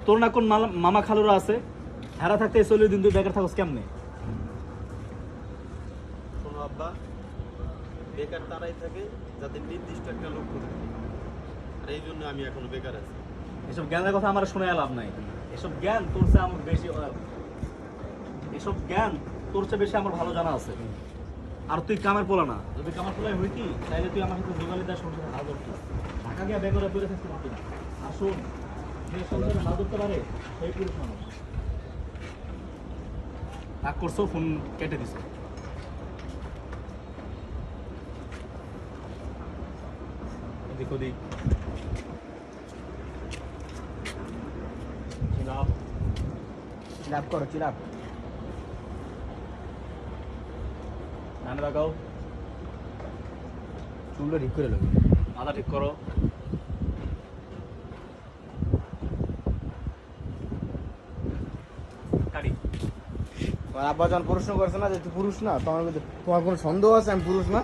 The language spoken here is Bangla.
তোর না কোন মামা খালুরা আছে, হেরা থাকতে 40 দিন তুই বেকার থাকস কেমনে? শোনো আব্বা, বেকার তারাই থাকে যাদের নির্দিষ্ট একটা লক্ষ্য থাকে, আর এই জন্য আমি এখনো বেকার আছি। এসব জ্ঞানের কথা আমার শুনে লাভ নাই। এসব জ্ঞান তোর চেয়ে আমার বেশি, এসব জ্ঞান তোর চেয়ে বেশি আমার ভালো জানা আছে। আর তুই কামের পোলা না, যদি কামের পোলাই হইতি তাহলে তুই আমার সাথে যোগালি দেওয়ার সংসারে হাল ধরতি। ঢাকা গিয়ে বেকারে পড়ে থাকতে পারতি না। আর শোন, যে সংসারে হাল ধরতে পারে সেই পুরুষ মানুষ। রাগ করছো, ফোন কেটে দিছো। এদিক ওদিক চিলাপ করো, চিলাপ। ধান লাগাও, চুলটা ঠিক করে নেবে। মাথা ঠিক করো। কাটি। তোমার আব্বা যখন প্রশ্ন করছে না যে তুই পুরুষ না, তোমার কোনো সন্দেহ আছে আমি পুরুষ না?